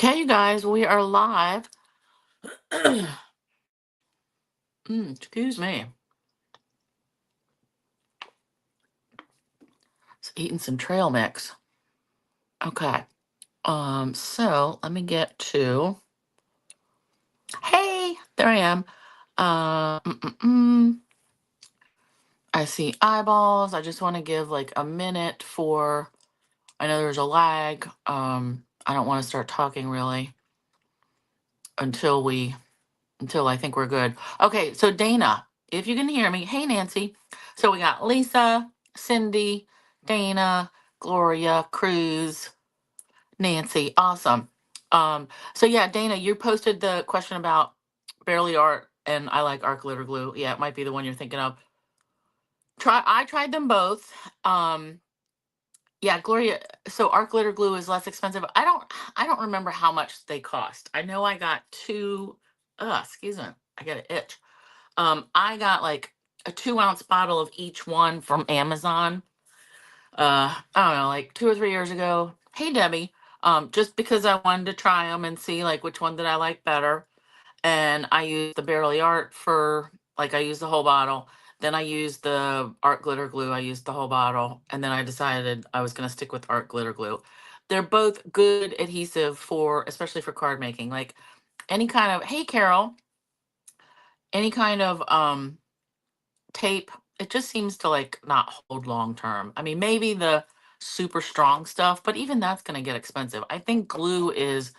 Okay, you guys, we are live. Excuse me. Just eating some trail mix. Okay. So let me get to. Hey, there I am. I see eyeballs. I just want to give like a minute for. I know there's a lag. I don't want to start talking really until I think we're good. Okay, so Dana, if you can hear me, hey Nancy. So we got Lisa, Cindy, Dana, Gloria, Cruz, Nancy. Awesome. So yeah, Dana, you posted the question about Barely Art and I like art glitter glue. Yeah, it might be the one you're thinking of. I tried them both. Um, yeah, Gloria, so art glitter glue is less expensive. I don't remember how much they cost. I know I got two excuse me, I got an itch. I got like a 2 ounce bottle of each one from Amazon. I don't know, like 2 or 3 years ago. Hey Debbie. Just because I wanted to try them and see like which one that I like better. And I used the Barely Art for like I used the whole bottle. Then I used the art glitter glue. I used the whole bottle. And then I decided I was gonna stick with art glitter glue. They're both good adhesive for especially for card making. Like any kind of hey Carol, any kind of tape, it just seems to like not hold long term. I mean, maybe the super strong stuff, but even that's going to get expensive. I think glue is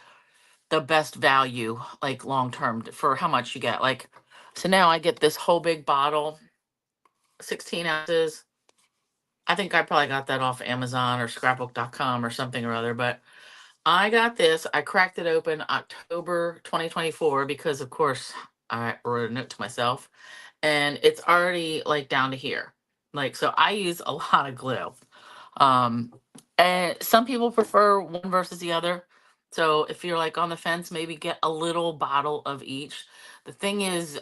the best value, like long term for how much you get. Like, so now I get this whole big bottle, 16 ounces. I think I probably got that off Amazon or scrapbook.com or something or other, but I got this. I cracked it open October 2024 because, of course, I wrote a note to myself and it's already like down to here. Like, so I use a lot of glue. Um, and some people prefer one versus the other. So if you're like on the fence, maybe get a little bottle of each. The thing is,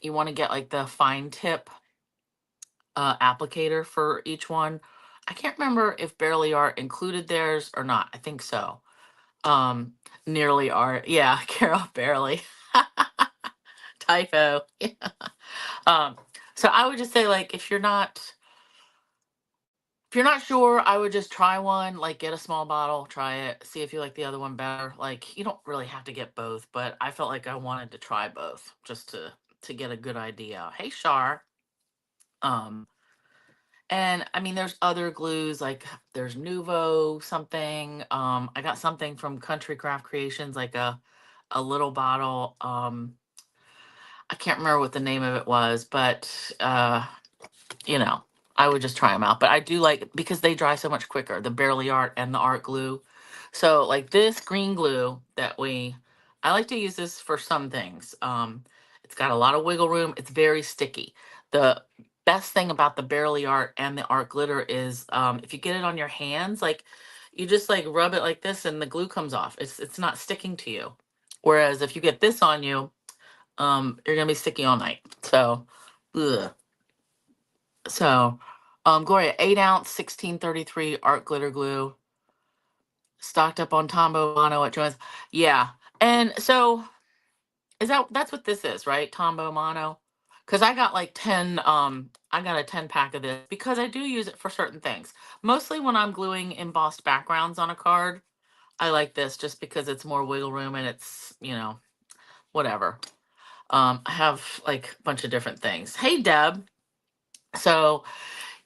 you want to get like the fine tip applicator for each one. I can't remember if Barely Art included theirs or not. I think so. Um, Nearly Art. Yeah, Carol Barely. Typo. Um, so I would just say like if you're not sure, I would just try one, like get a small bottle, try it, see if you like the other one better. Like you don't really have to get both, but I felt like I wanted to try both just to get a good idea. Hey Shar. Um and I mean there's other glues like there's Nuvo something. I got something from Country Craft Creations like a little bottle. I can't remember what the name of it was, but you know, I would just try them out. But I do like because they dry so much quicker, the Barely Art and the art glue. So like this green glue I like to use this for some things. It's got a lot of wiggle room. It's very sticky. The best thing about the Barely Art and the art glitter is if you get it on your hands, like you just like rub it like this and the glue comes off. It's not sticking to you. Whereas if you get this on you, you're gonna be sticky all night. So, ugh. So, Gloria, 8 ounce, 1633 art glitter glue, stocked up on Tombow Mono at Joann's. Yeah, and so that's what this is, right? Tombow Mono, because I got like 10. I got a 10 pack of this because I do use it for certain things. Mostly when I'm gluing embossed backgrounds on a card, I like this just because it's more wiggle room and it's whatever. I have like a bunch of different things. Hey Deb, so.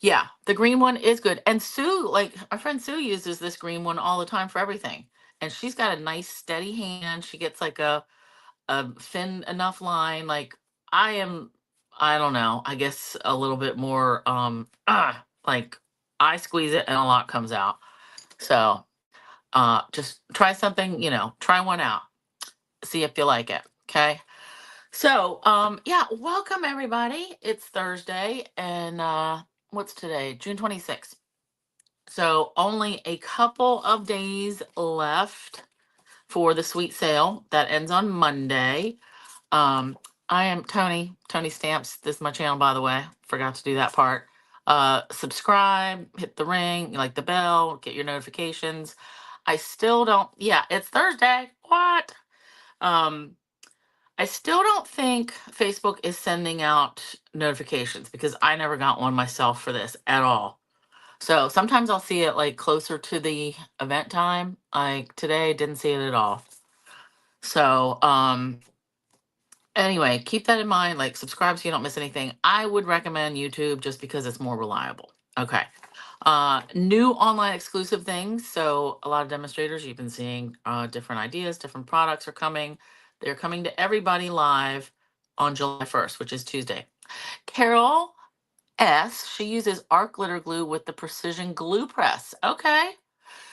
Yeah, the green one is good. And Sue, like our friend Sue uses this green one all the time for everything. And she's got a nice steady hand. She gets like a thin enough line. Like I am, I don't know, I guess a little bit more like I squeeze it and a lot comes out. So just try something, try one out. See if you like it. Okay. So, yeah, welcome everybody. It's Thursday and what's today? June 26th. So, only a couple of days left for the sweet sale that ends on Monday. I am Toni, ToniStamps. This is my channel, by the way. Forgot to do that part. Subscribe, hit the ring, like the bell, get your notifications. I still don't, yeah, it's Thursday. what? Um, I still don't think Facebook is sending out notifications because I never got one myself for this at all. So sometimes I'll see it like closer to the event time. Like today, didn't see it at all. So anyway, keep that in mind. Like subscribe so you don't miss anything. I would recommend YouTube just because it's more reliable. Okay. New online exclusive things. So a lot of demonstrators, you've been seeing different ideas, different products are coming. They're coming to everybody live on July 1st, which is Tuesday. Carol S, she uses art glitter glue with the precision glue press. Okay.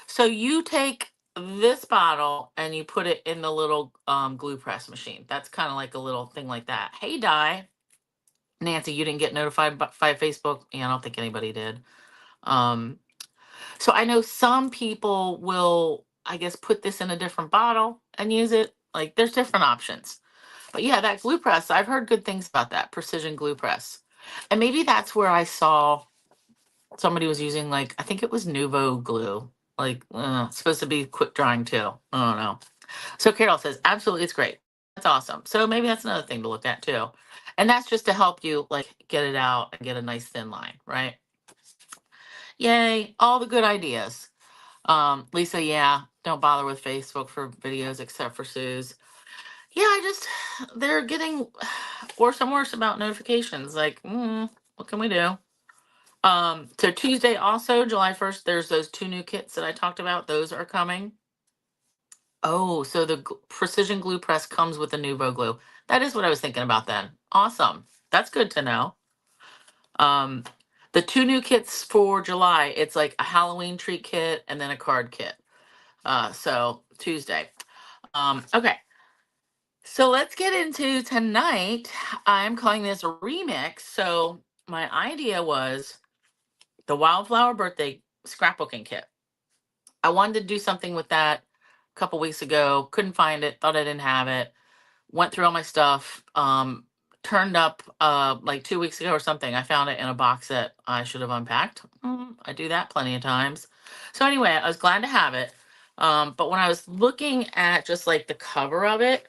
So you take this bottle and you put it in the little glue press machine. That's kind of like a little thing like that. Hey, Di. Nancy, you didn't get notified by Facebook? Yeah, I don't think anybody did. Um, so I know some people will, I guess, put this in a different bottle and use it. Like there's different options. But yeah, that glue press, I've heard good things about that precision glue press. And maybe that's where I saw somebody was using like, I think it was Nuvo glue. Like, it's supposed to be quick drying too. I don't know. So Carol says, absolutely, it's great. That's awesome. So maybe that's another thing to look at too. And that's just to help you like get it out and get a nice thin line, right? Yay, all the good ideas. Lisa, yeah, don't bother with Facebook for videos except for Sue's. Yeah, they're getting worse and worse about notifications. Like, what can we do? So Tuesday also, July 1st, there's those 2 new kits that I talked about. Those are coming. Oh, so the precision glue press comes with the Nuvo glue. That is what I was thinking about then. Awesome. That's good to know. Um, the 2 new kits for July, it's like a Halloween treat kit and then a card kit. So Tuesday. Okay. So let's get into tonight. I'm calling this a remix. So my idea was the Wildflower birthday scrapbooking kit. I wanted to do something with that a couple weeks ago. Couldn't find it. Thought I didn't have it. Went through all my stuff. Turned up like 2 weeks ago or something. I found it in a box that I should have unpacked. I do that plenty of times. So anyway, I was glad to have it. But when I was looking at just like the cover of it,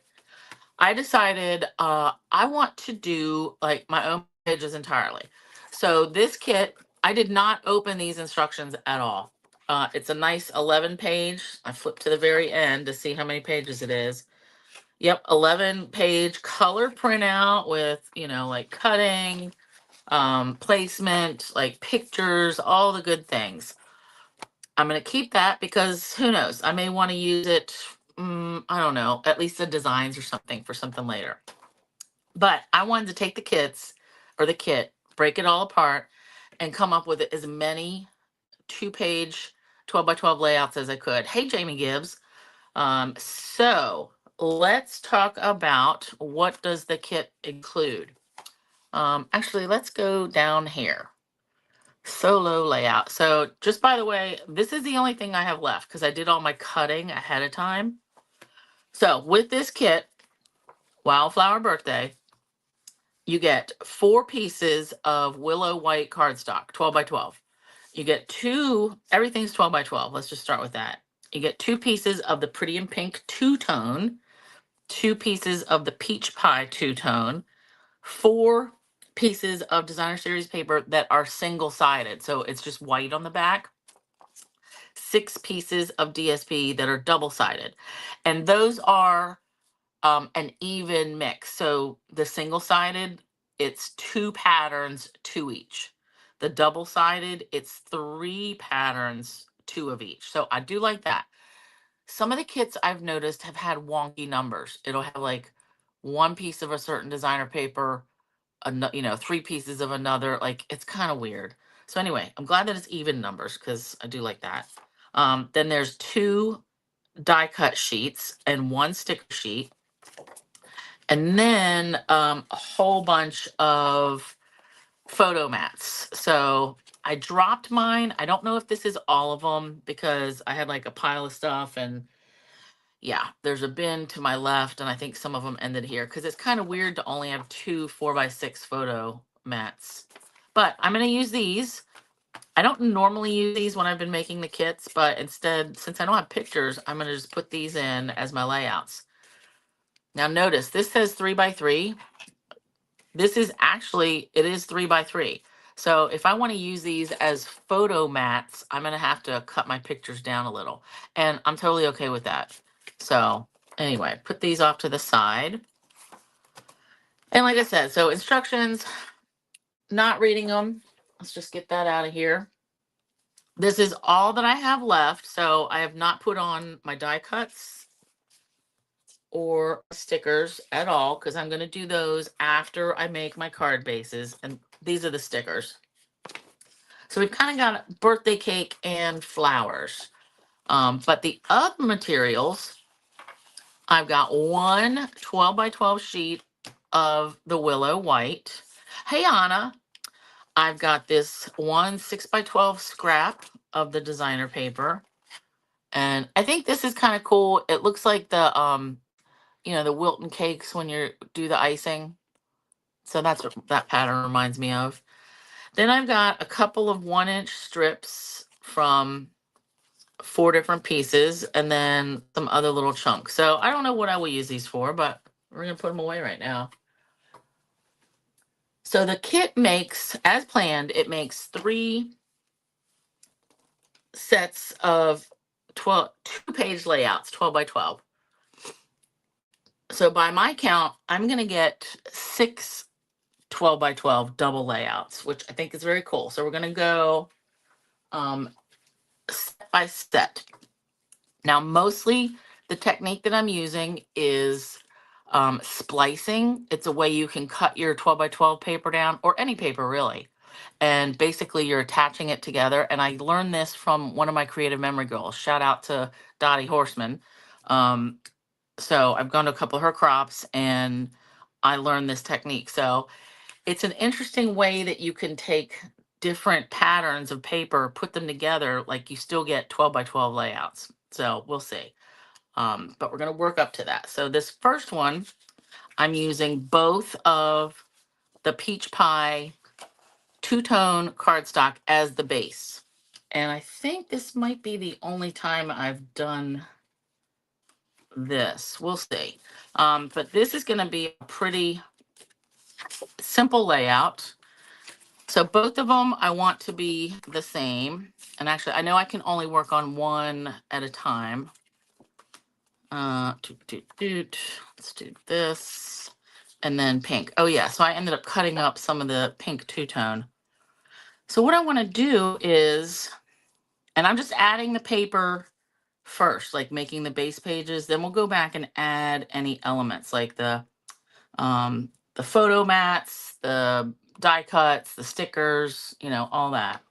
I decided I want to do like my own pages entirely. So this kit, I did not open these instructions at all. It's a nice 11 page. I flipped to the very end to see how many pages it is. Yep, 11 page color printout with, like cutting, placement, like pictures, all the good things. I'm going to keep that because who knows? I may want to use it, I don't know, at least the designs or something for something later. But I wanted to take the kits or the kit, break it all apart, and come up with as many 2 page 12 by 12 layouts as I could. Hey, Jamie Gibbs. So let's talk about what does the kit include. Actually, let's go down here. Solo layout. So just by the way, this is the only thing I have left because I did all my cutting ahead of time. So with this kit, Wildflower Birthday, you get 4 pieces of Willow White cardstock, 12 by 12. You get everything's 12 by 12. Let's just start with that. You get 2 pieces of the Pretty in Pink two-tone, 2 pieces of the Peach Pie two-tone, 4 pieces of designer series paper that are single-sided. So it's just white on the back. 6 pieces of DSP that are double-sided. And those are an even mix. So the single-sided, it's 2 patterns, 2 each. The double-sided, it's 3 patterns, 2 of each. So I do like that. Some of the kits I've noticed have had wonky numbers. It'll have like 1 piece of a certain designer paper, 3 pieces of another. Like it's kind of weird. So anyway, I'm glad that it's even numbers because I do like that. Then there's 2 die cut sheets and 1 sticker sheet. And then a whole bunch of photo mats. So I dropped mine. I don't know if this is all of them because I had like a pile of stuff and yeah, there's a bin to my left and I think some of them ended here because it's kind of weird to only have 2 4x6 photo mats. But I'm going to use these. I don't normally use these when I've been making the kits, but instead, since I don't have pictures, I'm going to just put these in as my layouts. Now notice this says 3x3. This is actually, it is 3x3. So if I want to use these as photo mats, I'm going to have to cut my pictures down a little. And I'm totally okay with that. So anyway, put these off to the side. And like I said, so instructions, not reading them. Let's just get that out of here. This is all that I have left. So I have not put on my die cuts or stickers at all, because I'm going to do those after I make my card bases. And these are the stickers. So we've kind of got birthday cake and flowers. But the other materials, I've got one 12 by 12 sheet of the Willow White. Hey, Anna. I've got this one 6 by 12 scrap of the designer paper. And I think this is kind of cool. It looks like the, the Wilton cakes when you do the icing. So that's what that pattern reminds me of. Then I've got a couple of 1-inch strips from 4 different pieces, and then some other little chunks. So I don't know what I will use these for, but we're going to put them away right now. So the kit makes, as planned, it makes 3 sets of 2-page layouts, 12 by 12. So by my count, I'm going to get 6 12 by 12 double layouts, which I think is very cool. So we're going to go set by set. Now, mostly the technique that I'm using is splicing. It's a way you can cut your 12 by 12 paper down, or any paper really. And basically you're attaching it together. And I learned this from one of my creative memory girls. Shout out to Dottie Horseman. So I've gone to a couple of her crops and I learned this technique. So it's an interesting way that you can take different patterns of paper, put them together, like you still get 12 by 12 layouts. So we'll see. But we're going to work up to that. So this first one, I'm using both of the Peach Pie two-tone cardstock as the base. And I think this might be the only time I've done this. We'll see. But this is going to be a pretty simple layout. So both of them I want to be the same. And actually, I know I can only work on one at a time. Let's do this. And then pink. Oh yeah, so I ended up cutting up some of the pink two-tone. So what I want to do is, and I'm just adding the paper first, like making the base pages. Then we'll go back and add any elements like the photo mats, the die cuts, the stickers, all that.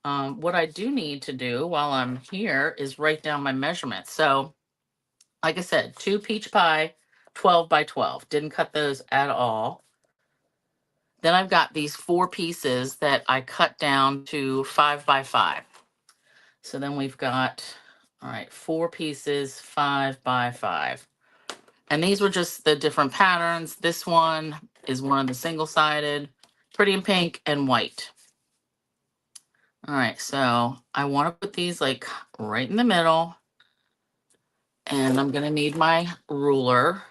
What I do need to do while I'm here is write down my measurements. So, like I said, 2 peach pie, 12 by 12. Didn't cut those at all. Then I've got these 4 pieces that I cut down to 5 by 5. So then we've got, all right, 4 pieces, 5 by 5. And these were just the different patterns. This one is one of the single-sided, pretty in pink and white. All right, so I want to put these like right in the middle. And I'm going to need my ruler.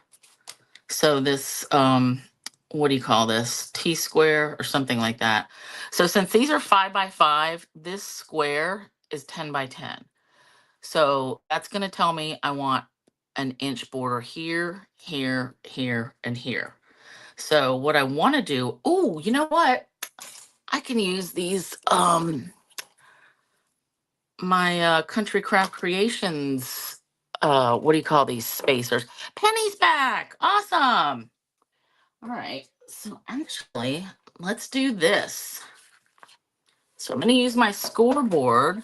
So this, what do you call this? T-square or something like that. So since these are 5 by 5, this square is 10 by 10. So that's going to tell me I want an inch border here, here, here, and here. So what I want to do, oh, you know what? I can use these, my Country Craft Creations, what do you call these spacers? Penny's back. Awesome. All right. So actually, let's do this. So I'm going to use my scoreboard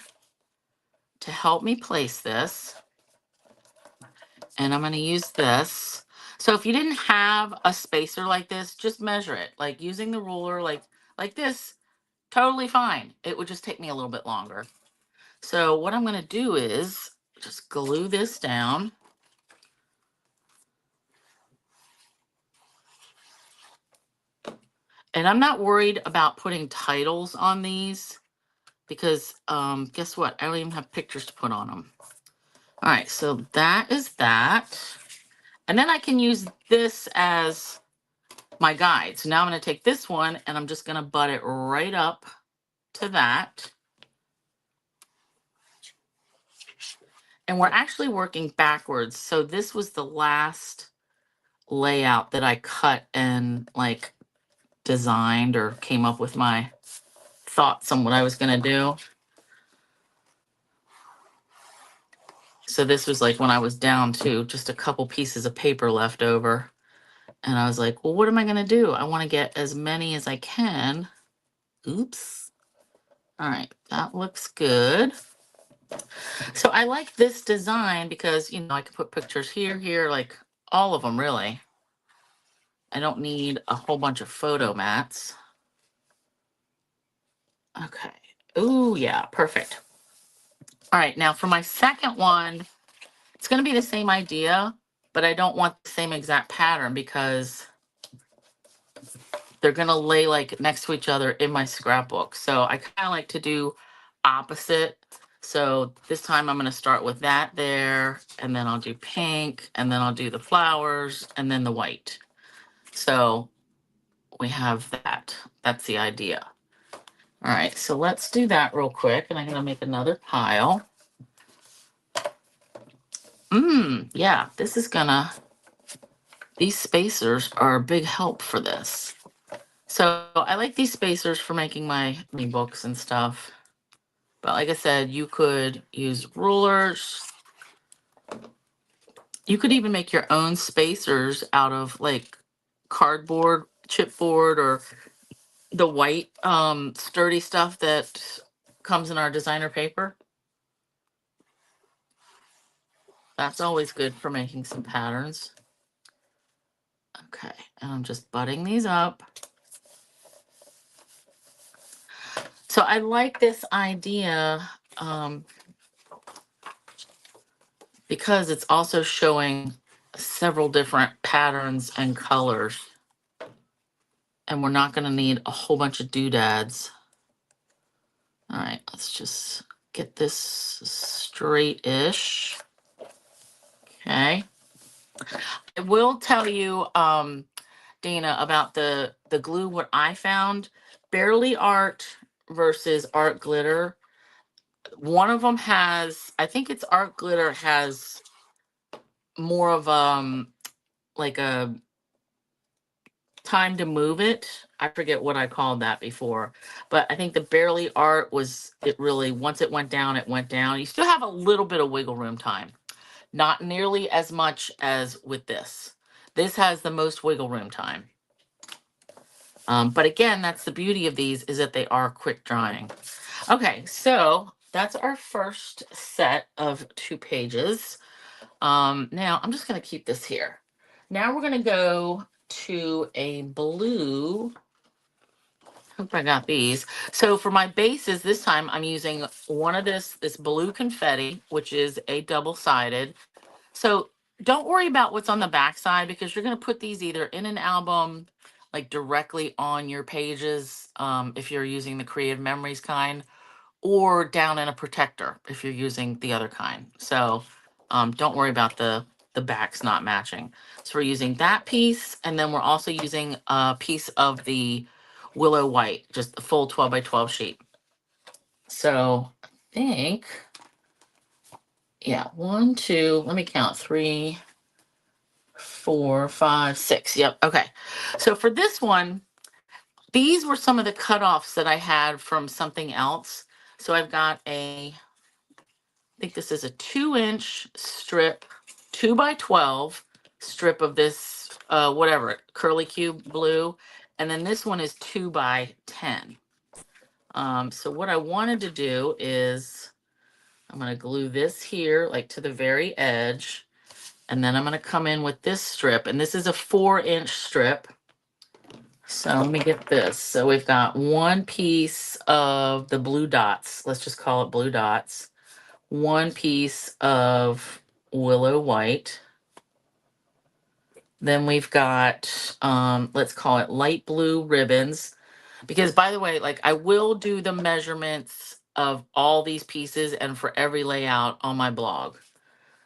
to help me place this. And I'm going to use this. So if you didn't have a spacer like this, just measure it. Like using the ruler like this, totally fine. It would just take me a little bit longer. So what I'm going to do is just glue this down. And I'm not worried about putting titles on these because guess what? I don't even have pictures to put on them. All right, so that is that. And then I can use this as my guide. So now I'm going to take this one and I'm just going to butt it right up to that. And we're actually working backwards. So this was the last layout that I cut and like designed or came up with my thoughts on what I was going to do. So this was like when I was down to just a couple pieces of paper left over. And I was like, well, what am I going to do? I want to get as many as I can. Oops. All right, that looks good. So I like this design because, you know, I can put pictures here, like all of them really. I don't need a whole bunch of photo mats. Okay. Oh, yeah, perfect. All right, now for my second one, it's going to be the same idea, but I don't want the same exact pattern because they're going to lay like next to each other in my scrapbook. So I kind of like to do opposite. So this time I'm going to start with that there, and then I'll do pink, and then I'll do the flowers, and then the white. So we have that. That's the idea. All right, so let's do that real quick, and I'm going to make another pile. Yeah, this is gonna, these spacers are a big help for this. So I like these spacers for making my books and stuff. But like I said, you could use rulers. You could even make your own spacers out of like cardboard, chipboard, or the white sturdy stuff that comes in our designer paper. That's always good for making some patterns. Okay, and I'm just butting these up. So I like this idea because it's also showing several different patterns and colors. And we're not going to need a whole bunch of doodads. All right, let's just get this straight-ish. Okay. I will tell you, Dana, about the glue, what I found. Barely Art versus Art Glitter. One of them has, I think it's Art Glitter has more of like a time to move it. I forget what I called that before, but I think the Barely Art was, it really, once it went down, it went down. You still have a little bit of wiggle room time. Not nearly as much as with this. This has the most wiggle room time. But again, that's the beauty of these, is that they are quick drying. Okay, so that's our first set of 2 pages. Now I'm just going to keep this here. Now we're going to go to a blue. Hope I got these. So for my bases this time, I'm using one of this blue confetti, which is a double-sided. So don't worry about what's on the back side, because you're going to put these either in an album, like directly on your pages, if you're using the Creative Memories kind, or down in a protector if you're using the other kind. So don't worry about the backs not matching. So we're using that piece, and then we're also using a piece of the Willow White, just the full 12 by 12 sheet. So I think, yeah, 1, 2, let me count, 3, 4, 5, 6. Yep. Okay. So for this one, these were some of the cutoffs that I had from something else. So I've got I think this is a 2-inch strip, 2 by 12 strip of this, whatever, curly cube blue. And then this one is 2 by 10. So what I wanted to do is I'm going to glue this here, like to the very edge. And then I'm going to come in with this strip. And this is a 4-inch strip. So let me get this. So we've got one piece of the blue dots. Let's just call it blue dots. One piece of Willow White. Then we've got, let's call it light blue ribbons. Because by the way, like I will do the measurements of all these pieces and for every layout on my blog.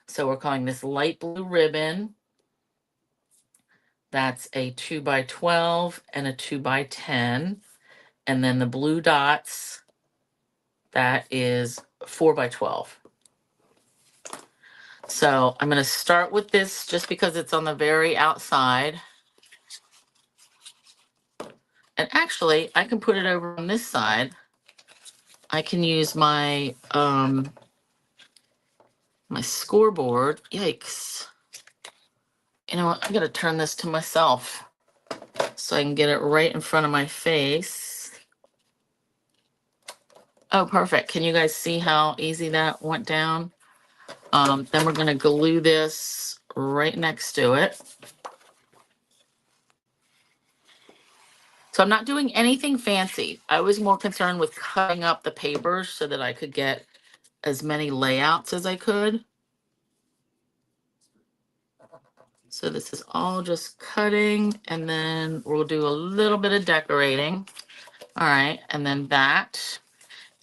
So we're calling this light blue ribbon. That's a 2x12 and a 2x10. And then the blue dots, that is 4x12. So I'm going to start with this just because it's on the very outside. And actually, I can put it over on this side. I can use my my scoreboard. Yikes. You know what? I'm going to turn this to myself so I can get it right in front of my face. Oh, perfect. Can you guys see how easy that went down? Then we're going to glue this right next to it. So I'm not doing anything fancy. I was more concerned with cutting up the papers so that I could get as many layouts as I could. So this is all just cutting, and then we'll do a little bit of decorating. All right, and then that.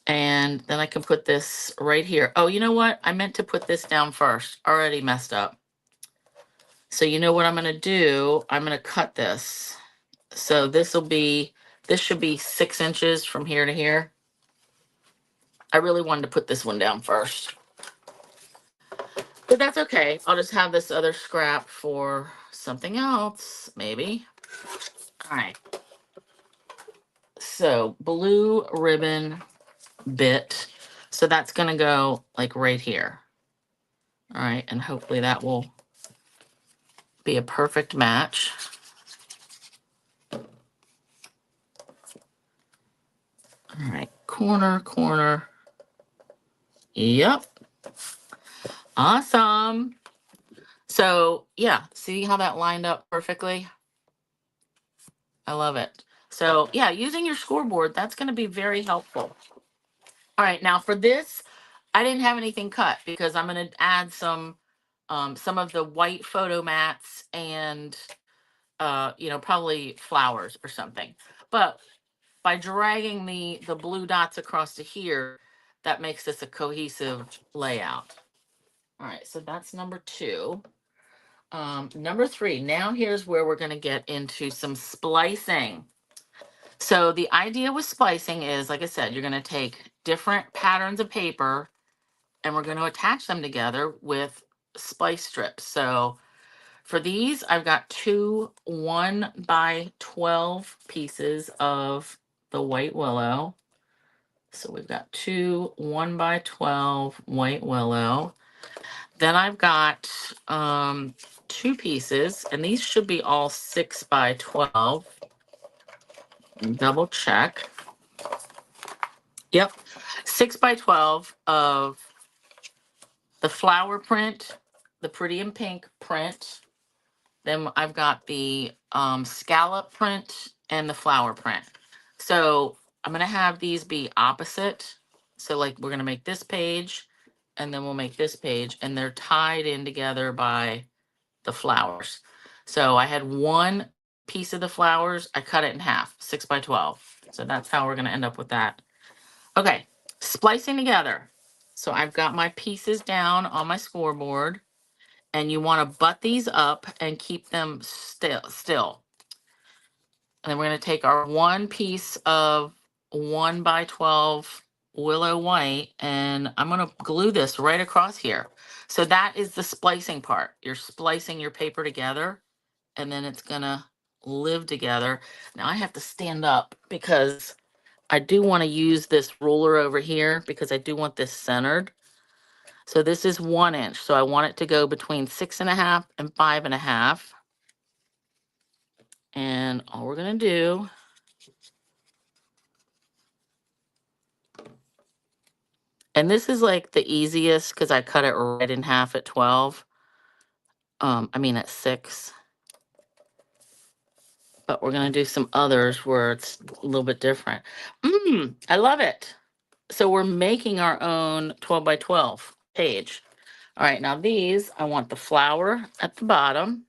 And then I can put this right here. Oh, you know what? I meant to put this down first. Already messed up. So you know what I'm going to do? I'm going to cut this. So this should be 6 inches from here to here. I really wanted to put this one down first. But that's okay. I'll just have this other scrap for something else, maybe. All right. So blue ribbon bit. So that's going to go like right here. All right. And hopefully that will be a perfect match. All right. Corner, corner. Yep. Awesome. So yeah, see how that lined up perfectly? I love it. So yeah, using your scoreboard, that's going to be very helpful. All right, now for this, I didn't have anything cut because I'm going to add some of the white photo mats and probably flowers or something. But by dragging the blue dots across to here, that makes this a cohesive layout. All right, so that's number 2. Number 3, now here's where we're going to get into some splicing. So the idea with splicing is, like I said, you're going to take different patterns of paper and we're going to attach them together with splice strips. So for these, I've got 2 1x12 pieces of the White Willow. So we've got 2 1x12 White Willow. Then I've got 2 pieces, and these should be all 6x12. Double check. Yep, 6x12 of the flower print, the pretty in pink print. Then I've got the scallop print and the flower print. So I'm going to have these be opposite. So like we're going to make this page and then we'll make this page, and they're tied in together by the flowers. So I had 1 piece of the flowers. I cut it in half, 6x12. So that's how we're going to end up with that. Okay, splicing together. So I've got my pieces down on my scoreboard, and you want to butt these up and keep them still. And then we're going to take our 1 piece of 1x12 Willow White, and I'm going to glue this right across here. So that is the splicing part. You're splicing your paper together, and then it's going to live together. Now I have to stand up because I do want to use this ruler over here because I do want this centered. So this is 1 inch. So I want it to go between 6.5 and 5.5. And all we're going to do and this is like the easiest because I cut it right in half at 12. At 6. But we're going to do some others where it's a little bit different. I love it. So we're making our own 12x12 page. All right, now these, I want the flower at the bottom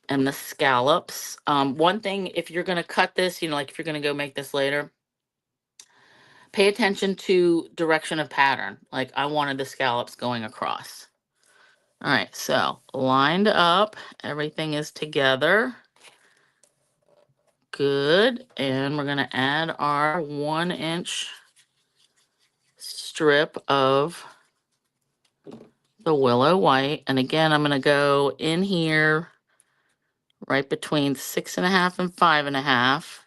and the scallops. One thing, if you're going to cut this, like if you're going to go make this later, Pay attention to direction of pattern. Like I wanted the scallops going across. All right, so lined up, everything is together. Good, and we're gonna add our 1-inch strip of the willow white. And again, I'm gonna go in here right between 6.5 and 5.5.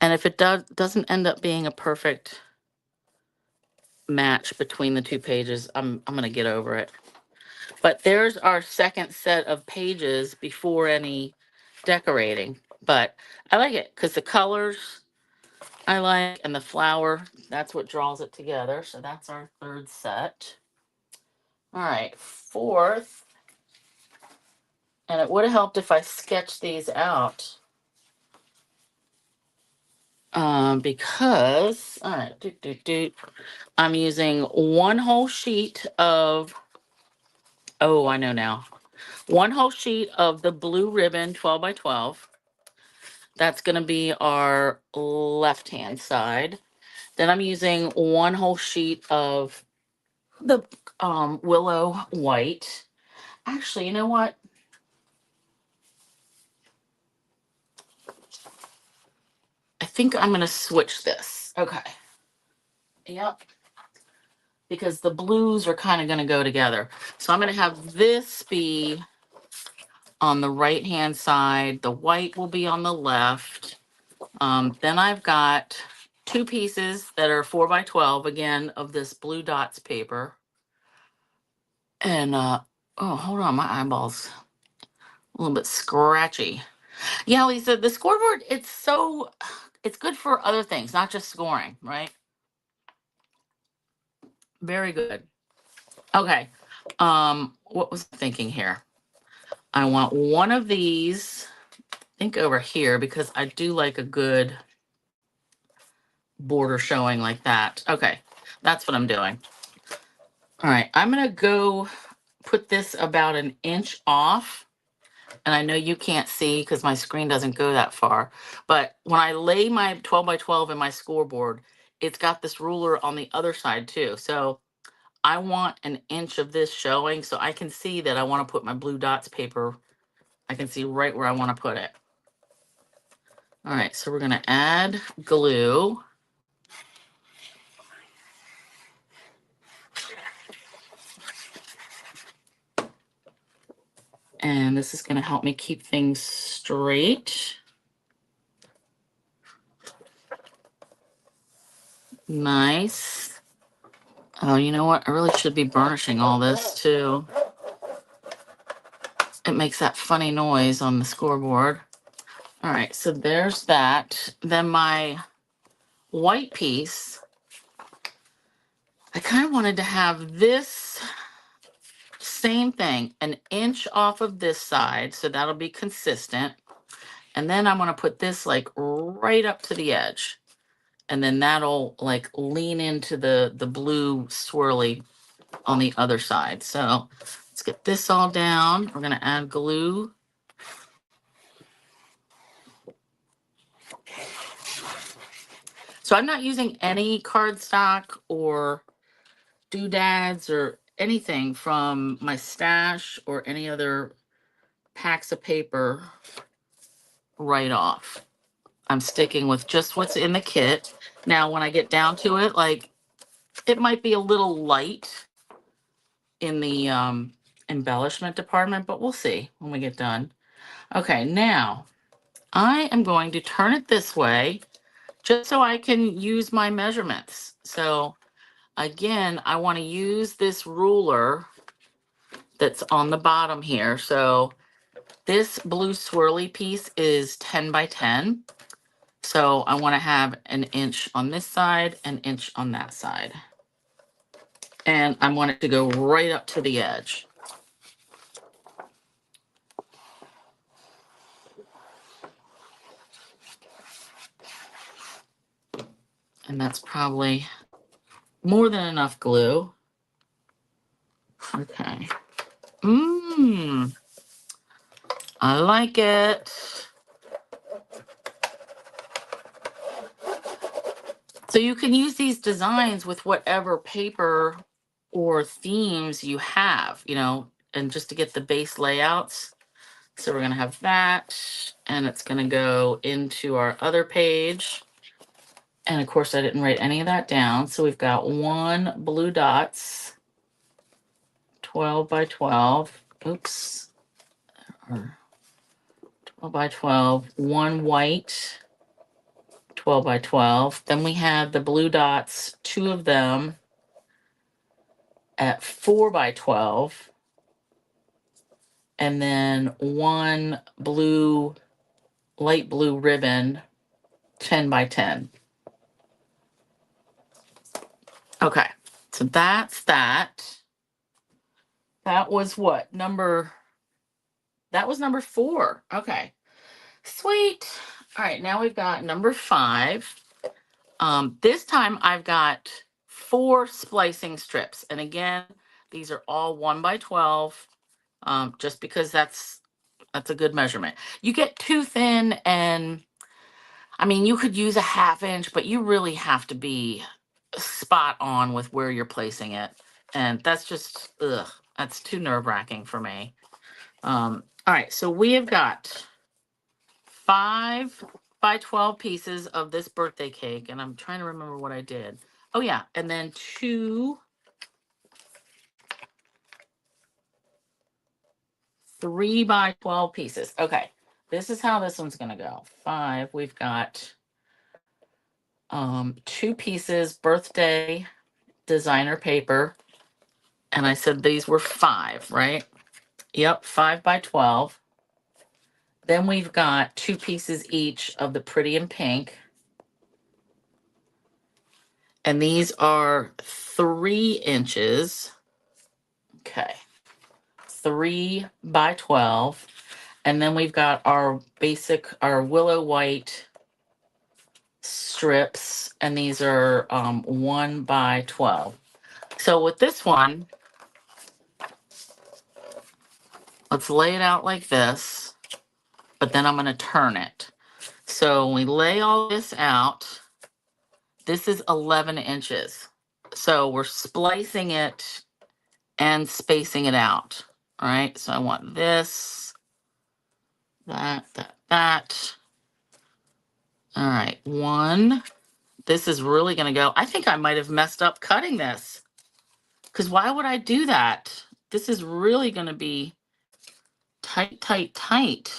And if it doesn't end up being a perfect match between the two pages, I'm gonna get over it. But there's our second set of pages before any decorating. But I like it because the colors I like and the flower, that's what draws it together. So that's our third set. All right, fourth. And it would have helped if I sketched these out. Because, all right, I'm using one whole sheet of, oh, I know now. One whole sheet of the blue ribbon 12 by 12. That's going to be our left-hand side. Then I'm using one whole sheet of the willow white. Actually, you know what? I think I'm going to switch this. Okay. Yep. Because the blues are kind of going to go together. So I'm going to have this be on the right-hand side. The white will be on the left. Then I've got two pieces that are 4 by 12, again, of this blue dots paper. And, oh, hold on, my eyeball's a little bit scratchy. Yeah, Lisa, the scoreboard, it's good for other things, not just scoring, right? Very good. Okay. What was I thinking here? I want one of these, I think over here, because I do like a good border showing like that. Okay, that's what I'm doing. All right, I'm gonna go put this about 1 inch off. And I know you can't see because my screen doesn't go that far. But when I lay my 12 by 12 in my scoreboard, it's got this ruler on the other side too. So I want 1 inch of this showing so I can see that I want to put my blue dots paper. I can see right where I want to put it. All right, so we're going to add glue. And this is going to help me keep things straight. Nice. Oh, you know what? I really should be burnishing all this too. It makes that funny noise on the scoreboard. All right, so there's that. Then my white piece, I kind of wanted to have this same thing, 1 inch off of this side, so that'll be consistent. And then I'm going to put this like right up to the edge. And then that'll like lean into the blue swirly on the other side. So let's get this all down. We're going to add glue. So I'm not using any cardstock or doodads or anything from my stash or any other packs of paper right off. I'm sticking with just what's in the kit. Now, when I get down to it, like it might be a little light in the embellishment department, but we'll see when we get done. Okay, now I am going to turn it this way just so I can use my measurements. So again, I want to use this ruler that's on the bottom here. So this blue swirly piece is 10 by 10. So I want to have 1 inch on this side, 1 inch on that side. And I want it to go right up to the edge. And that's probably more than enough glue. Okay. I like it. So you can use these designs with whatever paper or themes you have, you know, and just to get the base layouts. So we're going to have that, and it's going to go into our other page. And of course, I didn't write any of that down. So we've got 1 blue dots, 12 by 12. Oops. 12 by 12. 1 white, 12 by 12. Then we have the blue dots, 2 of them at 4 by 12. And then 1 blue, light blue ribbon, 10 by 10. Okay, so that's that. That was what? That was number 4. Okay, sweet. All right, now we've got number 5. This time I've got 4 splicing strips. And again, these are all 1 by 12, just because that's a good measurement. You get too thin, and I mean, you could use a 1/2 inch, but you really have to be spot on with where you're placing it. And that's just, ugh, that's too nerve-wracking for me. All right, so we have got 5 by 12 pieces of this birthday cake, and I'm trying to remember what I did. Oh yeah, and then 2 3 by 12 pieces. Okay, this is how this one's gonna go. 5, we've got 2 pieces birthday designer paper, and I said these were 5, right? Yep, 5 by 12. Then we've got 2 pieces each of the pretty in pink. And these are 3 inches. Okay. 3 by 12. And then we've got our willow white strips. And these are 1 by 12. So with this one, let's lay it out like this. But then I'm going to turn it. So when we lay all this out, this is 11 inches. So we're splicing it and spacing it out. All right, so I want this, that. All right, 1. This is really going to go. I think I might have messed up cutting this, because why would I do that? This is really going to be tight, tight, tight.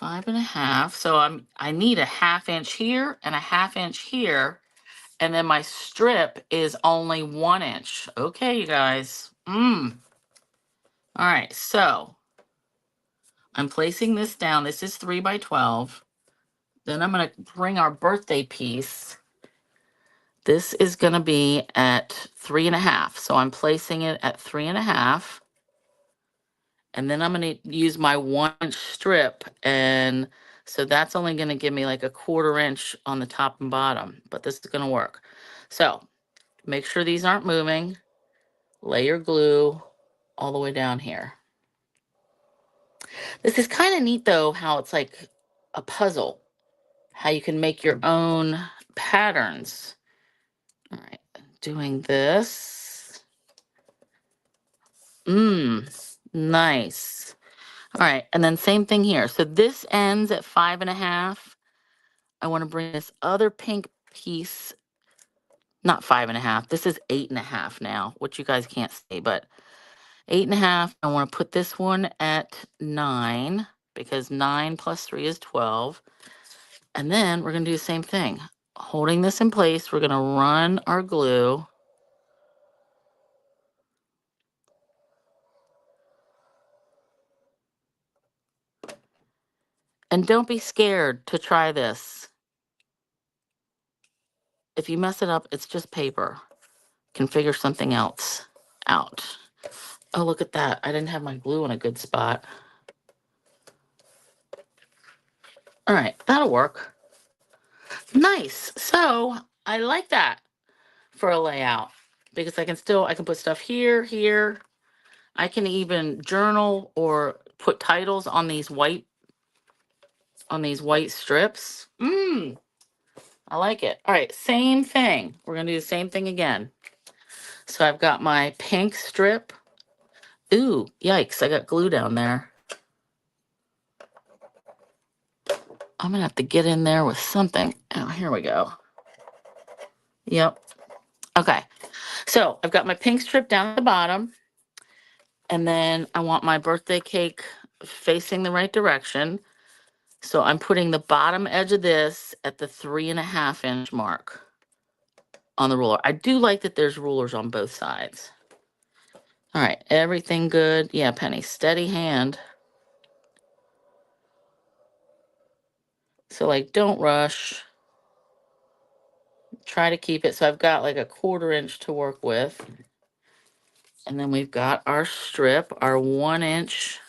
5.5. So I need a 1/2 inch here and a 1/2 inch here. And then my strip is only 1 inch. Okay, you guys. All right, so I'm placing this down. This is 3 by 12. Then I'm going to bring our birthday piece. This is going to be at 3.5. So I'm placing it at 3.5. And then I'm going to use my 1 inch strip. And so that's only going to give me like a 1/4 inch on the top and bottom. But this is going to work. So make sure these aren't moving. Lay your glue all the way down here. This is kind of neat though, how it's like a puzzle, how you can make your own patterns. All right, doing this. Nice. All right, and then same thing here. So this ends at 5.5. I want to bring this other pink piece, not 5.5. This is 8.5 now, which you guys can't see, but 8.5. I want to put this one at 9, because 9 plus 3 is 12. And then we're going to do the same thing. Holding this in place, we're going to run our glue. And don't be scared to try this. If you mess it up, it's just paper. Can figure something else out. Oh, look at that. I didn't have my glue in a good spot. All right, that'll work. Nice. So I like that for a layout, because I can put stuff here. I can even journal or put titles on these white strips. I like it. All right, same thing. We're gonna do the same thing again. So I've got my pink strip. Ooh, yikes, I got glue down there. I'm gonna have to get in there with something. Oh, here we go. Yep. Okay. So I've got my pink strip down at the bottom. And then I want my birthday cake facing the right direction. So I'm putting the bottom edge of this at the 3.5 inch mark on the ruler. I do like that there's rulers on both sides. All right, everything good? Yeah, Penny, steady hand. So like, don't rush. Try to keep it. So I've got like a 1/4 inch to work with. And then we've got our strip, our 1 inch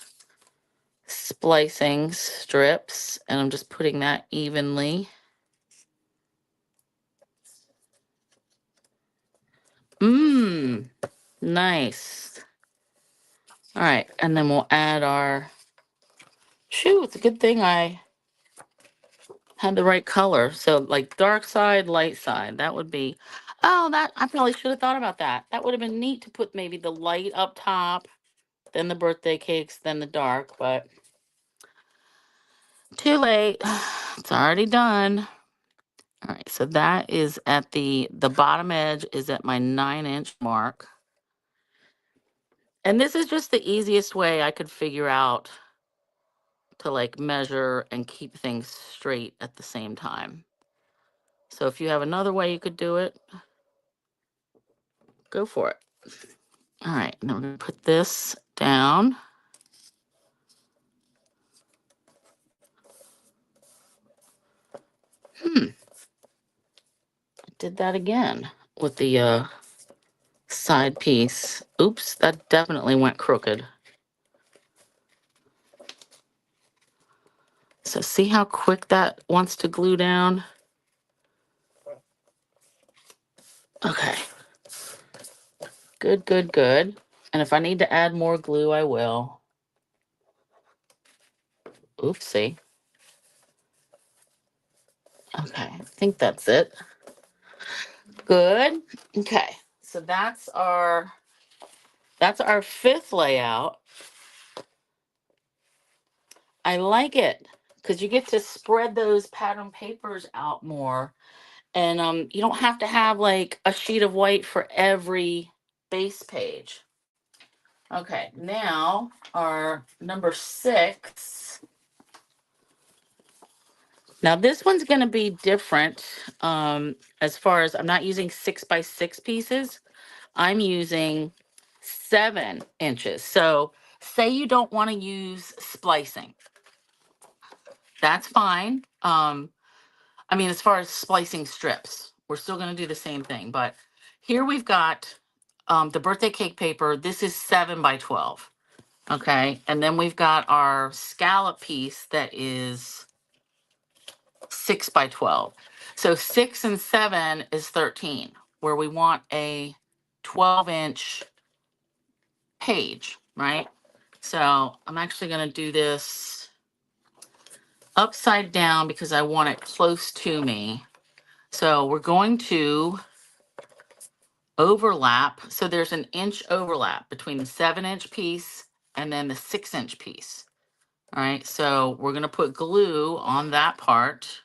splicing strips. And I'm just putting that evenly. Nice. All right, and then we'll add our, shoo, it's a good thing I had the right color. So like dark side, light side, that would be, oh, that, I probably should have thought about that. That would have been neat to put maybe the light up top, then the birthday cakes, then the dark, but too late. It's already done. All right, so that is at the bottom edge is at my 9 inch mark. And this is just the easiest way I could figure out to like measure and keep things straight at the same time. So if you have another way you could do it, go for it. All right, now we're gonna put this down. I did that again with the side piece. Oops, that definitely went crooked. So see how quick that wants to glue down? Okay. Good, good, good. And if I need to add more glue, I will. Oopsie. Okay, I think that's it. Good. Okay, so that's our 5th layout. I like it because you get to spread those pattern papers out more. And you don't have to have like a sheet of white for every base page. Okay, now our number 6. Now this one's going to be different as far as I'm not using 6x6 pieces. I'm using 7 inches. So say you don't want to use splicing. That's fine. I mean, as far as splicing strips, we're still going to do the same thing. But here we've got the birthday cake paper. This is 7x12. Okay. And then we've got our scallop piece that is 6x12. So 6 and 7 is 13, where we want a 12-inch page, right? So I'm actually going to do this upside down because I want it close to me. So we're going to overlap. So there's an inch overlap between the 7-inch piece and then the 6-inch piece. All right, so we're going to put glue on that part.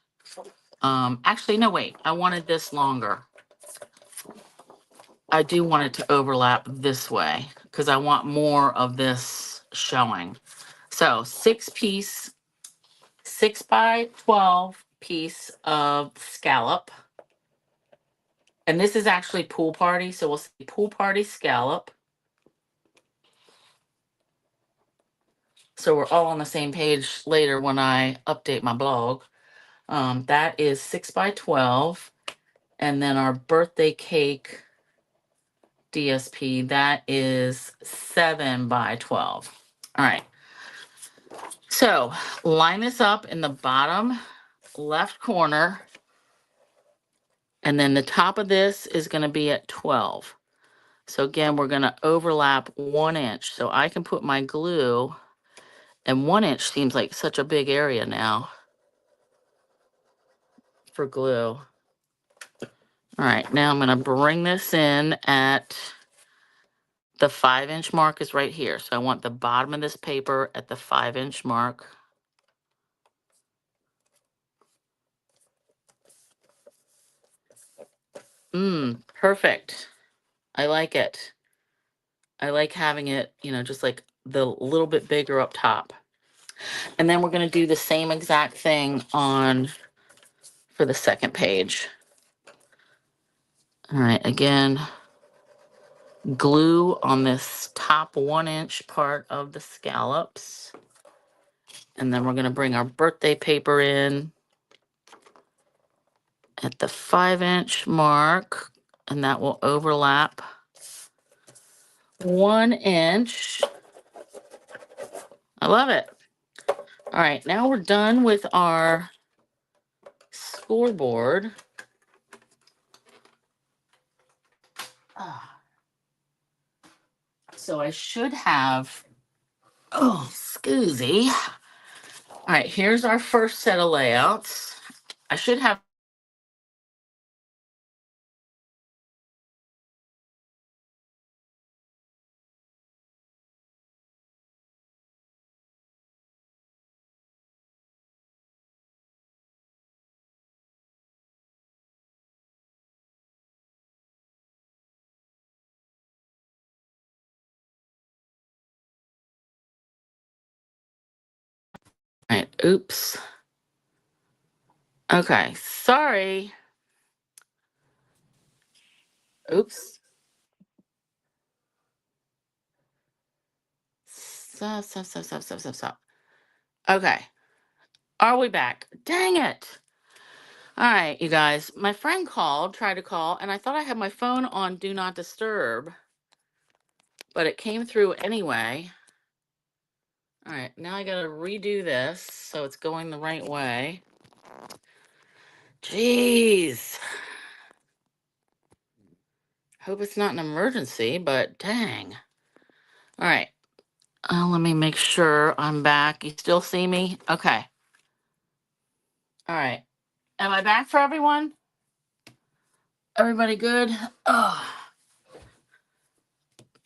Actually, no, wait, I wanted this longer. I do want it to overlap this way because I want more of this showing. So 6x12 piece of scallop. And this is actually pool party. So we'll say pool party scallop. So we're all on the same page later when I update my blog. That is 6x12. And then our birthday cake DSP, that is 7x12. All right. So line this up in the bottom left corner. And then the top of this is going to be at 12. So again, we're going to overlap 1 inch. So I can put my glue, and 1 inch seems like such a big area now for glue. All right, now I'm gonna bring this in at the 5-inch mark is right here. So I want the bottom of this paper at the 5-inch mark. Perfect. I like it. I like having it, you know, just like the little bit bigger up top. And then we're going to do the same exact thing on for the second page. All right, again, glue on this top 1-inch part of the scallops. And then we're going to bring our birthday paper in at the 5-inch mark, and that will overlap 1 inch. I love it. All right, now we're done with our scoreboard. So I should have, oh, scoozy. All right, here's our first set of layouts. I should have all right, oops. Okay, sorry. Oops. Stop. Okay, are we back? Dang it. All right, you guys, my friend tried to call, and I thought I had my phone on Do Not Disturb, but it came through anyway. All right, now I gotta redo this so it's going the right way. Jeez. Hope it's not an emergency, but dang. All right. Let me make sure I'm back. You still see me? Okay. All right. Am I back for everyone? Everybody good? Oh.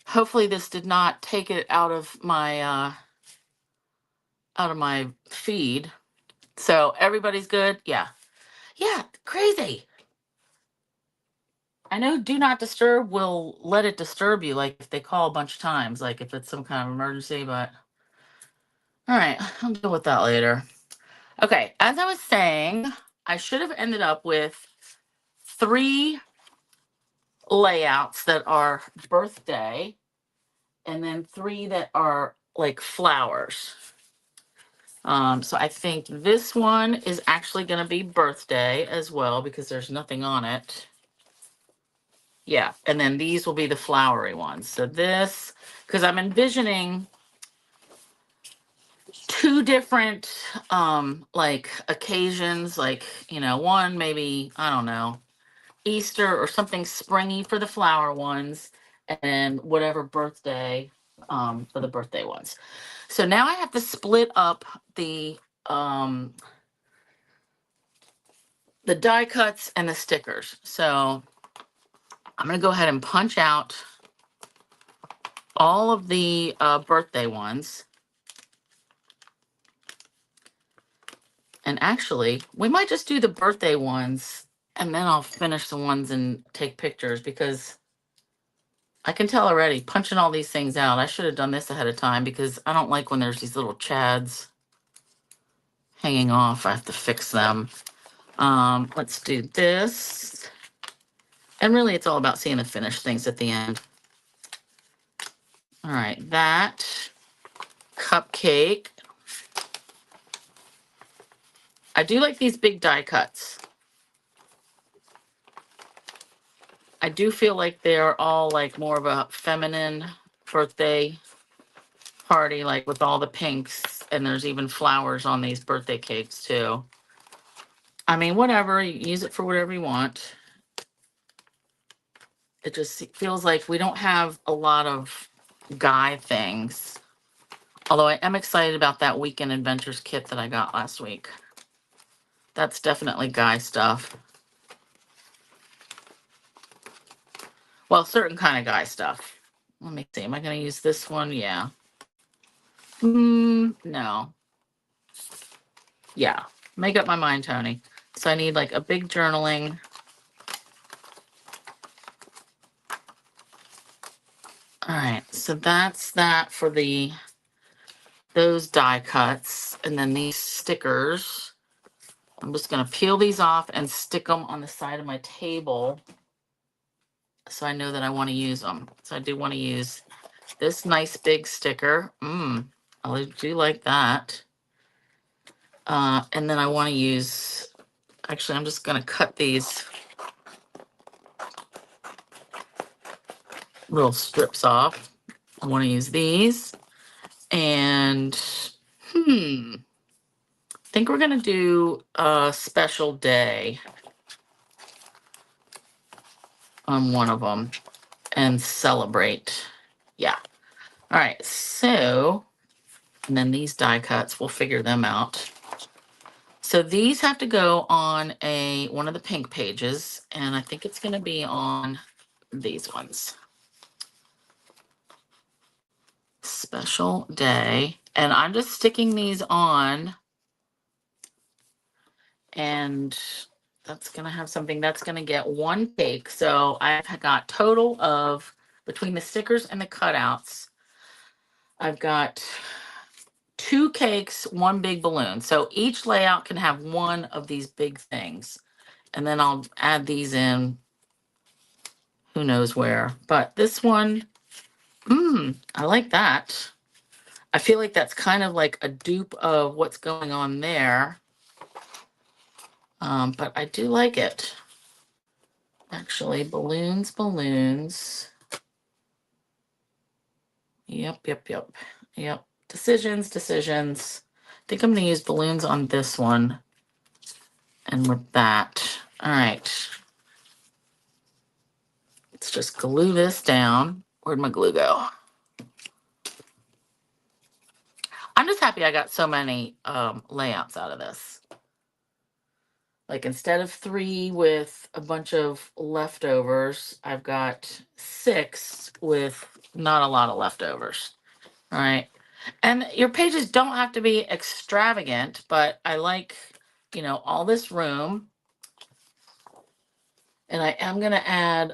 Hopefully this did not take it out of my feed. So everybody's good? Yeah. Yeah, crazy. I know Do Not Disturb will let it disturb you, like if they call a bunch of times, like if it's some kind of emergency, but all right, I'll deal with that later. Okay, as I was saying, I should have ended up with 3 layouts that are birthday and then 3 that are like flowers. So I think this one is actually going to be birthday as well because there's nothing on it. Yeah, and then these will be the flowery ones. So this, because I'm envisioning 2 different like occasions, like, you know, one maybe, I don't know, Easter or something springy for the flower ones, and whatever birthday for the birthday ones. So now I have to split up um the die cuts and the stickers. So I'm gonna go ahead and punch out all of the birthday ones. And actually, we might just do the birthday ones and then I'll finish the ones and take pictures because I can tell already, punching all these things out. I should have done this ahead of time because I don't like when there's these little chads hanging off. I have to fix them. Let's do this. And really, it's all about seeing the finished things at the end. All right, that cupcake. I do like these big die cuts. I do feel like they're all like more of a feminine birthday party, like with all the pinks, and there's even flowers on these birthday cakes too. I mean, whatever, you use it for whatever you want. It just feels like we don't have a lot of guy things. Although I am excited about that Weekend Adventures kit that I got last week. That's definitely guy stuff. Well, certain kind of guy stuff. Let me see. Am I going to use this one? Yeah. No. Yeah. Make up my mind, Toni. So I need like a big journaling. All right. So that's that for those die cuts. And then these stickers. I'm just going to peel these off and stick them on the side of my table, so I know that I want to use them. So I do want to use this nice big sticker. I do like that. And then I want to use, actually, I'm just going to cut these little strips off. I want to use these. And, I think we're going to do a special day on one of them and celebrate. Yeah. All right. So, and then these die cuts, we'll figure them out. So these have to go on one of the pink pages, and I think it's going to be on these ones. Special day. And I'm just sticking these on, and that's going to have something that's going to get one cake. So I've got total of, between the stickers and the cutouts, I've got 2 cakes, 1 big balloon. So each layout can have one of these big things. And then I'll add these in who knows where. But this one, I like that. I feel like that's kind of like a dupe of what's going on there. But I do like it. Actually, balloons. Yep. Decisions. I think I'm going to use balloons on this one. And with that. All right. Let's just glue this down. Where'd my glue go? I'm just happy I got so many layouts out of this. Like instead of 3 with a bunch of leftovers, I've got 6 with not a lot of leftovers. All right. And your pages don't have to be extravagant, but I like, all this room. And I am going to add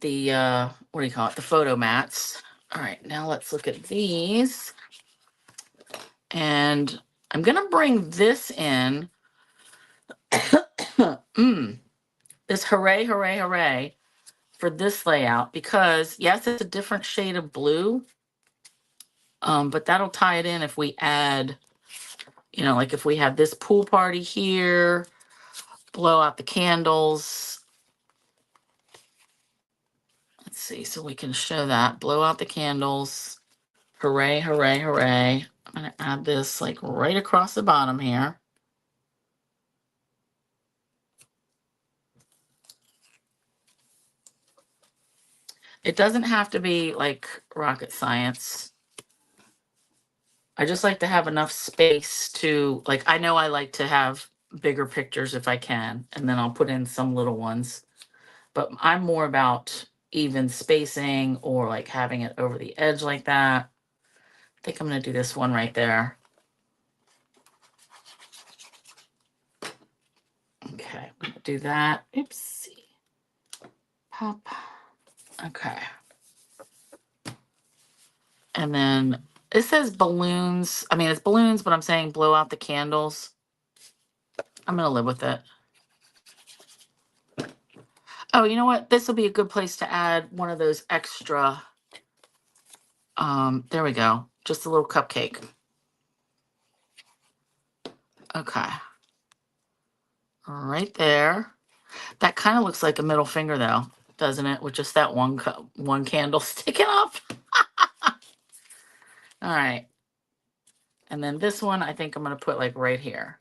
the, what do you call it? The photo mats. All right. Now let's look at these. And I'm going to bring this in. This hooray for this layout, because yes, it's a different shade of blue, but that'll tie it in if we add, like if we have this pool party here, blow out the candles. Let's see, so we can show that, blow out the candles, hooray. I'm going to add this like right across the bottom here. It doesn't have to be like rocket science. I just like to have enough space to, like, I know I like to have bigger pictures if I can, and then I'll put in some little ones. But I'm more about even spacing or like having it over the edge like that. I think I'm going to do this one right there. Okay, I'm going to do that. Oopsie. Pop. Okay. And then it says balloons. I mean, it's balloons, but I'm saying blow out the candles. I'm going to live with it. Oh, you know what? This will be a good place to add one of those extra. There we go. Just a little cupcake. Okay. Right there. That kind of looks like a middle finger though, doesn't it? With just that one candle sticking up. All right. And then this one, I think I'm going to put like right here.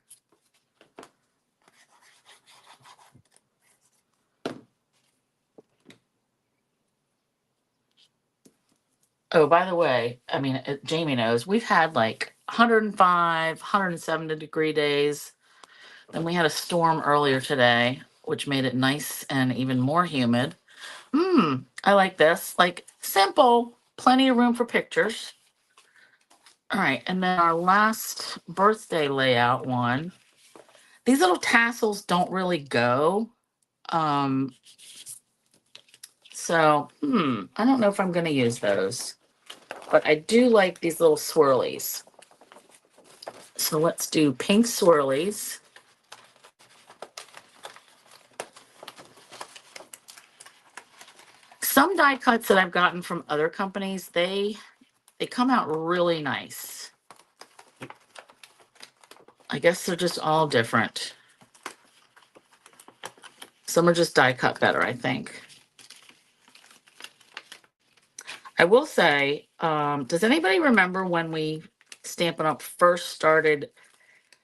Oh, by the way, I mean, Jamie knows we've had like 105, 170-degree days. Then we had a storm earlier today, which made it nice and even more humid. I like this. Like simple, plenty of room for pictures. All right, and then our last birthday layout one. These little tassels don't really go. Um, so, I don't know if I'm going to use those, but I do like these little swirlies. So let's do pink swirlies. Some die cuts that I've gotten from other companies, they come out really nice. I guess they're just all different. Some are just die cut better, I think. I will say, does anybody remember when we Stampin' Up! First started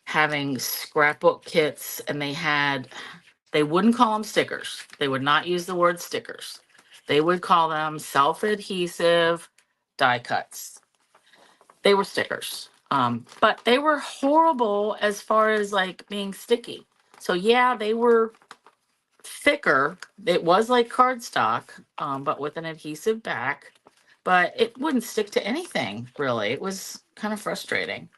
having scrapbook kits and they wouldn't call them stickers. They would not use the word stickers. They would call them self-adhesive die cuts. They were stickers. But they were horrible as far as like being sticky. So yeah, they were thicker. It was like cardstock, but with an adhesive back. But it wouldn't stick to anything, really. It was kind of frustrating.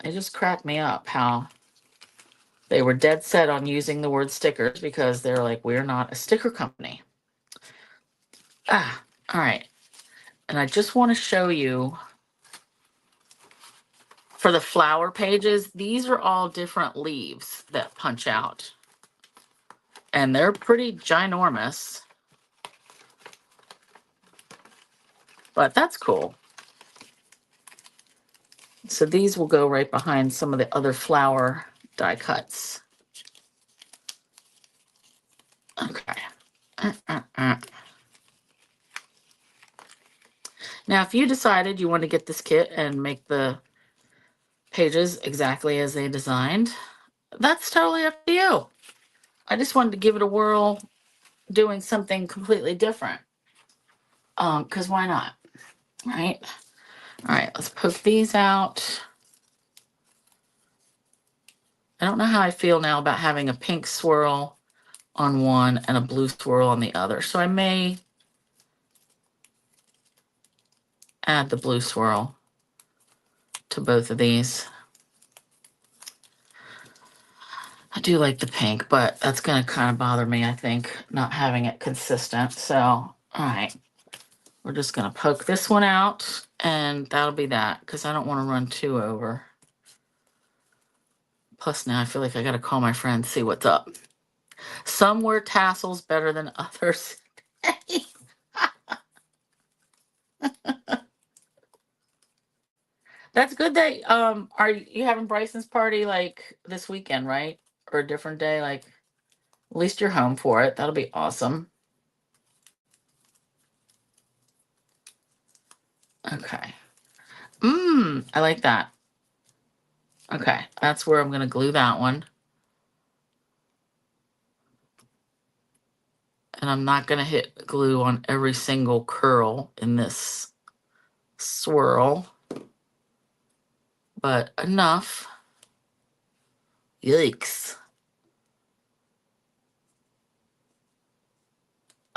It just cracked me up how they were dead set on using the word stickers because they're like, we're not a sticker company. All right. And I just want to show you for the flower pages, these are all different leaves that punch out. And they're pretty ginormous. But that's cool. So these will go right behind some of the other flower die cuts. Okay. Now, if you decided you want to get this kit and make the pages exactly as they designed, that's totally up to you. I just wanted to give it a whirl doing something completely different. Because why not? Right? All right, let's poke these out. I don't know how I feel now about having a pink swirl on one and a blue swirl on the other. So I may add the blue swirl to both of these. I do like the pink, but that's going to kind of bother me, I think, not having it consistent. So, all right, we're just going to poke this one out, and that'll be that, because I don't want to run two over. Plus, now I feel like I got to call my friend, see what's up. Some wear tassels better than others. That's good that are you having Bryson's party like this weekend, right? Or a different day? Like at least you're home for it. That'll be awesome. Okay. I like that. Okay, that's where I'm gonna glue that one. And I'm not gonna hit glue on every single curl in this swirl, but enough. Yikes.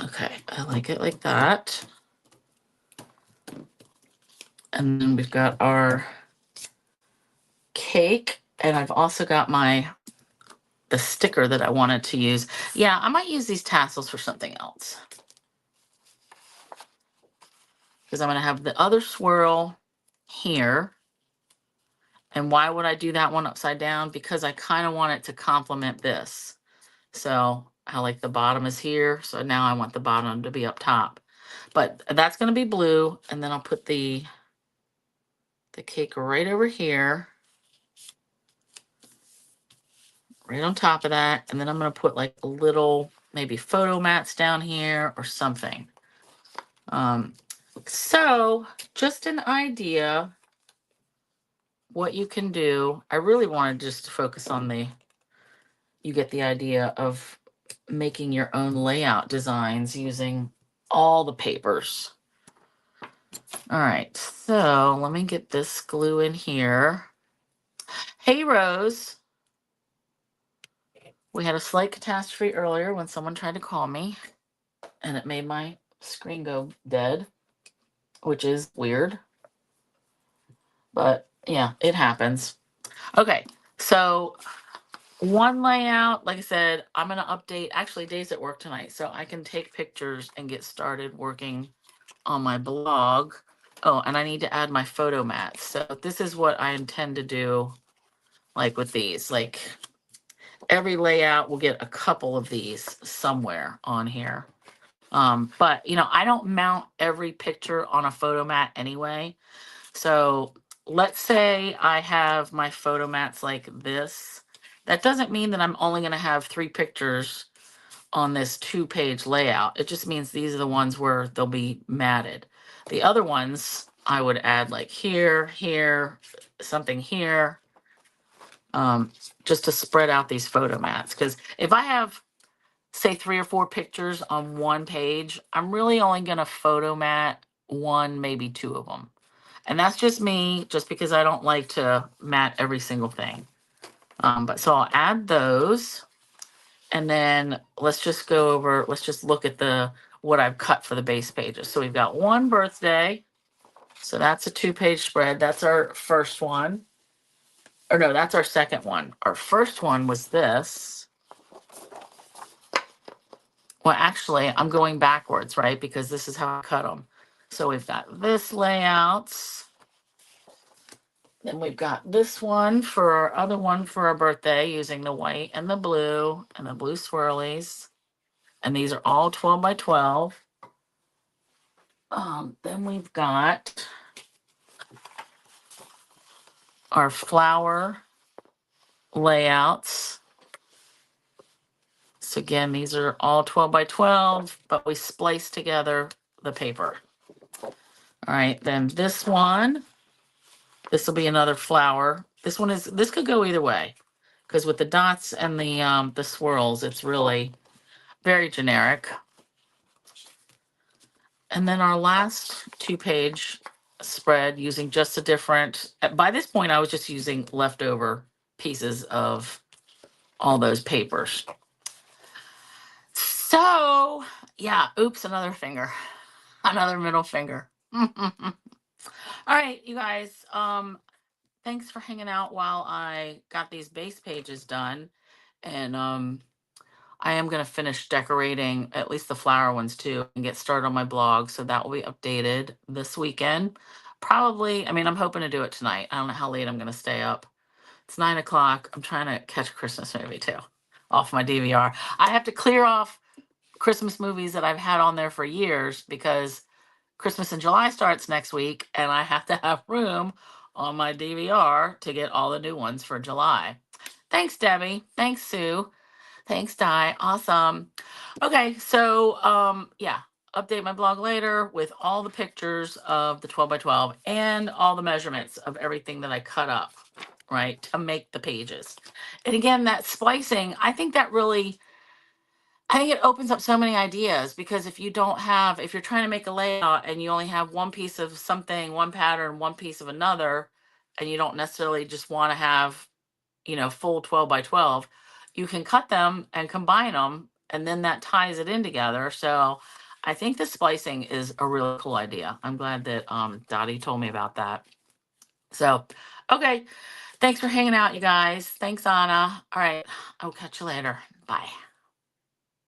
Okay, I like it like that. And then we've got our cake, and I've also got the sticker that I wanted to use. Yeah, I might use these tassels for something else. Because I'm going to have the other swirl here. And why would I do that one upside down? Because I kind of want it to complement this. So how like the bottom is here. So now I want the bottom to be up top. But that's going to be blue. And then I'll put the cake right over here. Right on top of that. And then I'm going to put like a little maybe photo mats down here or something. So just an idea what you can do. I really wanted just to focus on you get the idea of making your own layout designs using all the papers. All right, so let me get this glue in here. Hey, Rose. We had a slight catastrophe earlier when someone tried to call me and it made my screen go dead, which is weird. But yeah, it happens. Okay, so one layout, like I said, I'm going to update. Actually, Dave's at work tonight, so I can take pictures and get started working on my blog. Oh, and I need to add my photo mats. So this is what I intend to do, like with these. Like every layout will get a couple of these somewhere on here. But you know, I don't mount every picture on a photo mat anyway. So let's say I have my photo mats like this. That doesn't mean that I'm only going to have 3 pictures on this 2-page layout. It just means these are the ones where they'll be matted. The other ones I would add like here, here, something here, just to spread out these photo mats. Because if I have, say, 3 or 4 pictures on one page, I'm really only going to photo mat 1, maybe 2 of them. And that's just me, just because I don't like to mat every single thing. But so I'll add those. And then let's just go over, let's just look at what I've cut for the base pages. So we've got one birthday. So that's a 2-page spread. That's our first one. Or no, that's our second one. Our first one was this. Well, actually, I'm going backwards, right? Because this is how I cut them. So we've got this layouts. Then we've got this one for our other one for our birthday using the white and the blue swirlies. And these are all 12 by 12. Then we've got our flower layouts. So again, these are all 12 by 12, but we splice together the paper. All right, then this one, this will be another flower. This could go either way, because with the dots and the swirls, it's really very generic. And then our last 2-page spread using just a different, by this point, I was just using leftover pieces of all those papers. So yeah, oops, another finger, another middle finger. All right, you guys, thanks for hanging out while I got these base pages done. And I am going to finish decorating at least the flower ones too and get started on my blog. So that will be updated this weekend. Probably, I mean, I'm hoping to do it tonight. I don't know how late I'm going to stay up. It's 9 o'clock. I'm trying to catch a Christmas movie too off my DVR. I have to clear off Christmas movies that I've had on there for years because Christmas in July starts next week and I have to have room on my DVR to get all the new ones for July. Thanks, Debbie. Thanks, Sue. Thanks, Di. Awesome. Okay, so yeah, update my blog later with all the pictures of the 12 by 12 and all the measurements of everything that I cut up, right, to make the pages. And again, that splicing, I think it opens up so many ideas, because if you're trying to make a layout and you only have one piece of something, one pattern, one piece of another, and you don't necessarily just want to have, full 12 by 12, you can cut them and combine them, and then that ties it in together. So I think the splicing is a really cool idea. I'm glad that Dottie told me about that. So, okay. Thanks for hanging out, you guys. Thanks, Anna. All right. I'll catch you later. Bye.